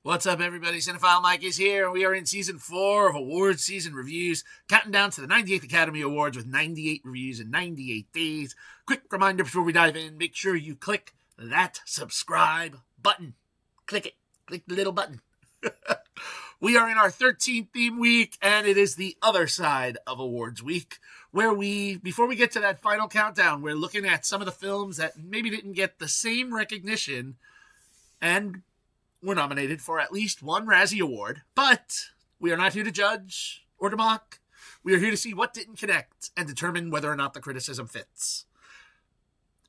What's up, everybody? Cinephile Mike is here. We are in Season 4 of Awards Season Reviews, counting down to the 98th Academy Awards with 98 reviews in 98 days. Quick reminder before we dive in, make sure you click that subscribe button. Click it. Click the little button. We are in our 13th theme week, and it is the other side of Awards Week, where before we get to that final countdown, we're looking at some of the films that maybe didn't get the same recognition and were nominated for at least one Razzie Award. But we are not here to judge or to mock. We are here to see what didn't connect and determine whether or not the criticism fits.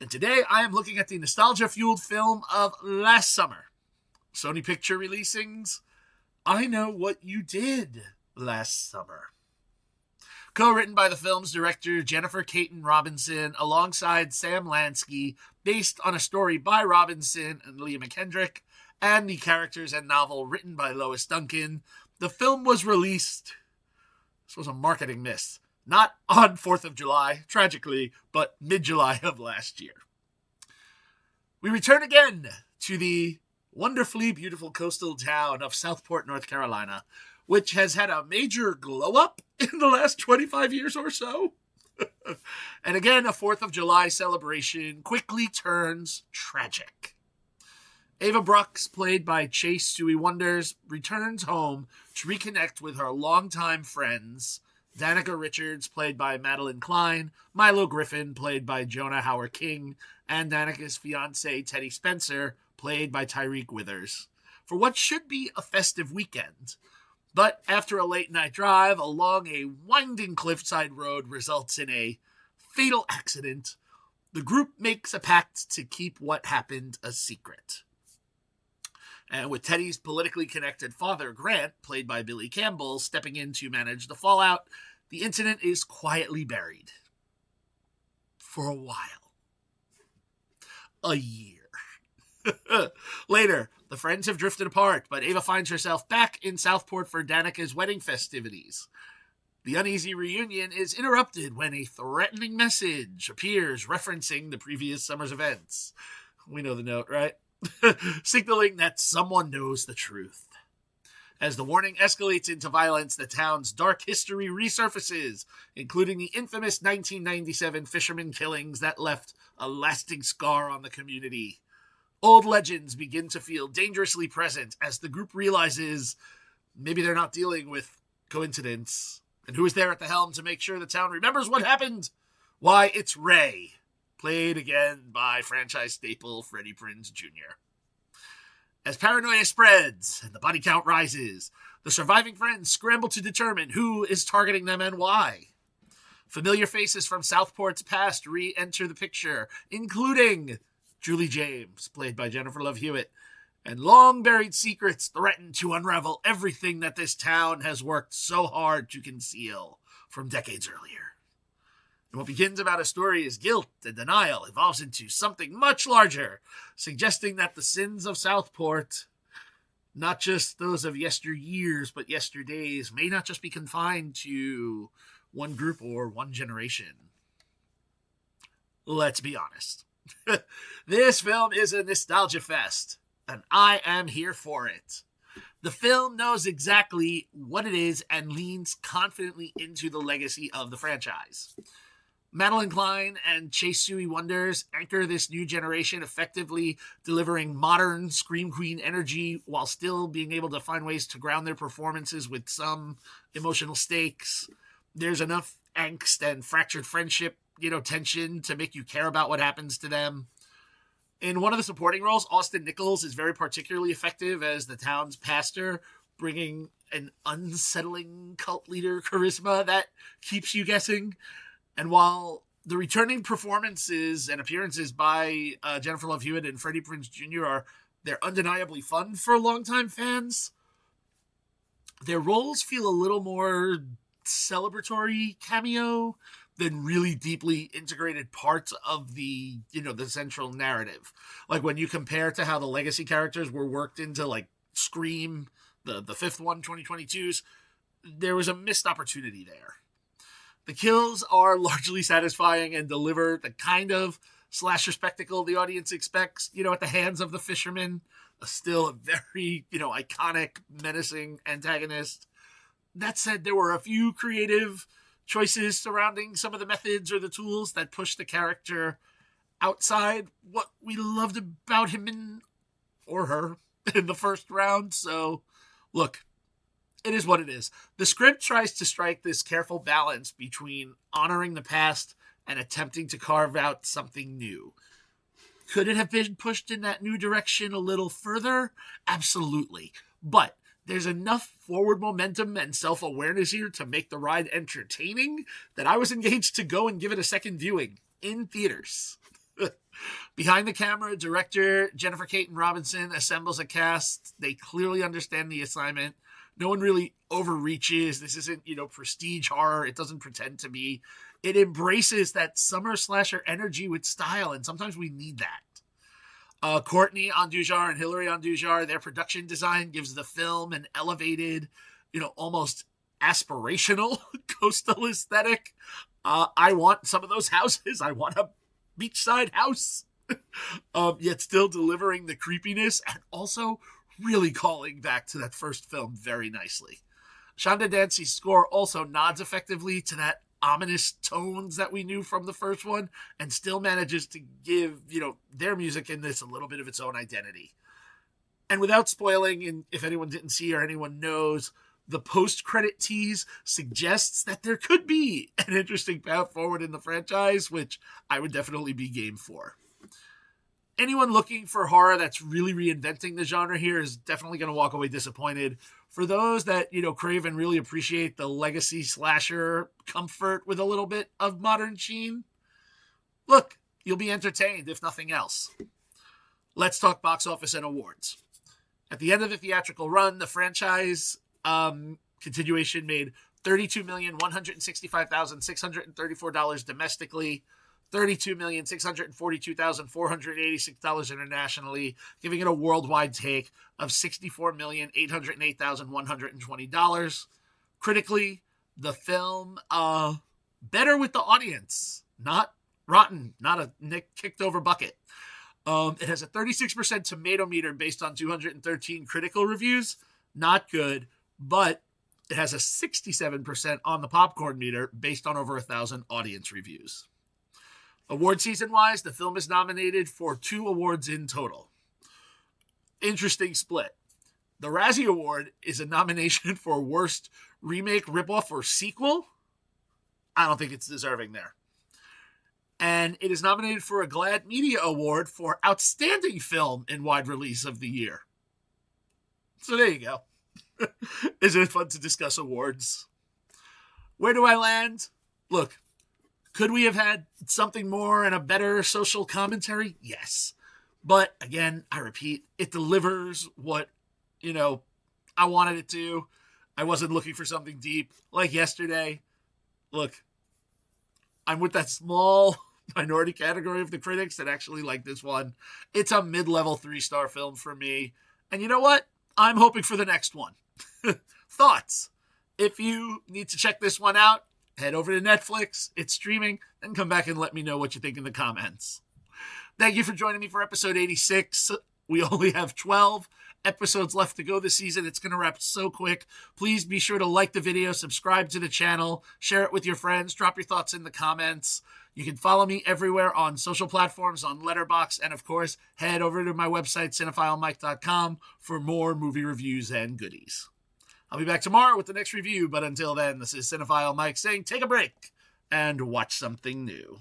And today I am looking at the nostalgia-fueled film of last summer. Sony Picture releasing's I Know What You Did Last Summer. Co-written by the film's director Jennifer Kaytin Robinson alongside Sam Lansky, based on a story by Robinson and Leah McKendrick, and the characters and novel written by Lois Duncan, the film was released. This was a marketing miss. Not on 4th of July, tragically, but mid-July of last year. We return again to the wonderfully beautiful coastal town of Southport, North Carolina, which has had a major glow-up in the last 25 years or so. And again, a 4th of July celebration quickly turns tragic. Ava Brooks, played by Chase Suey Wonders, returns home to reconnect with her longtime friends, Danica Richards, played by Madelyn Cline, Milo Griffin, played by Jonah Howard King, and Danica's fiancé, Teddy Spencer, played by Tyreek Withers, for what should be a festive weekend. But after a late-night drive along a winding cliffside road results in a fatal accident, the group makes a pact to keep what happened a secret. And with Teddy's politically connected father, Grant, played by Billy Campbell, stepping in to manage the fallout, the incident is quietly buried. For a while. A year. Later, the friends have drifted apart, but Ava finds herself back in Southport for Danica's wedding festivities. The uneasy reunion is interrupted when a threatening message appears referencing the previous summer's events. We know the note, right? Signaling that someone knows the truth. As the warning escalates into violence, the town's dark history resurfaces, including the infamous 1997 fisherman killings that left a lasting scar on the community. Old legends begin to feel dangerously present as the group realizes maybe they're not dealing with coincidence. And who is there at the helm to make sure the town remembers what happened? Why, it's Ray, played again by franchise staple Freddie Prinze Jr. As paranoia spreads and the body count rises, the surviving friends scramble to determine who is targeting them and why. Familiar faces from Southport's past re-enter the picture, including Julie James, played by Jennifer Love Hewitt, and long-buried secrets threaten to unravel everything that this town has worked so hard to conceal from decades earlier. And what begins about a story as guilt and denial evolves into something much larger, suggesting that the sins of Southport, not just those of yesteryears, but yesterdays, may not just be confined to one group or one generation. Let's be honest. This film is a nostalgia fest, and I am here for it. The film knows exactly what it is and leans confidently into the legacy of the franchise. Madelyn Cline and Chase Suey Wonders anchor this new generation, effectively delivering modern Scream Queen energy while still being able to find ways to ground their performances with some emotional stakes. There's enough angst and fractured friendship, tension to make you care about what happens to them. In one of the supporting roles, Austin Nichols is very particularly effective as the town's pastor, bringing an unsettling cult leader charisma that keeps you guessing. And while the returning performances and appearances by Jennifer Love Hewitt and Freddie Prinze Jr. they're undeniably fun for longtime fans, their roles feel a little more celebratory cameo than really deeply integrated parts of the central narrative. Like when you compare to how the legacy characters were worked into like Scream, the fifth one, 2022's, there was a missed opportunity there. The kills are largely satisfying and deliver the kind of slasher spectacle the audience expects, at the hands of the fishermen. still a very, iconic, menacing antagonist. That said, there were a few creative choices surrounding some of the methods or the tools that pushed the character outside what we loved about him or her in the first round. So, look, it is what it is. The script tries to strike this careful balance between honoring the past and attempting to carve out something new. Could it have been pushed in that new direction a little further? Absolutely. But there's enough forward momentum and self-awareness here to make the ride entertaining that I was engaged to go and give it a second viewing in theaters. Behind the camera, director Jennifer Kaytin Robinson assembles a cast. They clearly understand the assignment. No one really overreaches. This isn't, prestige horror. It doesn't pretend to be. It embraces that summer slasher energy with style, and sometimes we need that. Courtney Andujar and Hilary Andujar, their production design gives the film an elevated, almost aspirational coastal aesthetic. I want some of those houses. I want a beachside house, yet still delivering the creepiness and also really calling back to that first film very nicely. Shonda Dancy's score also nods effectively to that ominous tones that we knew from the first one and still manages to give, their music in this a little bit of its own identity. And without spoiling, and if anyone didn't see or anyone knows, the post-credit tease suggests that there could be an interesting path forward in the franchise, which I would definitely be game for. Anyone looking for horror that's really reinventing the genre here is definitely going to walk away disappointed. For those that, crave and really appreciate the legacy slasher comfort with a little bit of modern sheen, look, you'll be entertained, if nothing else. Let's talk box office and awards. At the end of the theatrical run, the franchise continuation made $32,165,634 domestically, $32,642,486 internationally, giving it a worldwide take of $64,808,120. Critically, the film better with the audience, not rotten, not a kicked over bucket. It has a 36% tomato meter based on 213 critical reviews. Not good, but it has a 67% on the popcorn meter based on over 1,000 audience reviews. Award season-wise, the film is nominated for 2 awards in total. Interesting split. The Razzie Award is a nomination for Worst Remake, Ripoff, or Sequel. I don't think it's deserving there. And it is nominated for a GLAAD Media Award for Outstanding Film in Wide Release of the Year. So there you go. Isn't it fun to discuss awards? Where do I land? Look, could we have had something more and a better social commentary? Yes. But again, I repeat, it delivers what, I wanted it to. I wasn't looking for something deep like yesterday. Look, I'm with that small minority category of the critics that actually like this one. It's a mid-level 3-star film for me. And you know what? I'm hoping for the next one. Thoughts? If you need to check this one out, head over to Netflix. It's streaming. Then come back and let me know what you think in the comments. Thank you for joining me for episode 86. We only have 12 episodes left to go this season. It's going to wrap so quick. Please be sure to like the video, subscribe to the channel, share it with your friends, drop your thoughts in the comments. You can follow me everywhere on social platforms, on Letterboxd, and of course, head over to my website, cinephilemike.com, for more movie reviews and goodies. I'll be back tomorrow with the next review, but until then, this is Cinephile Mike saying take a break and watch something new.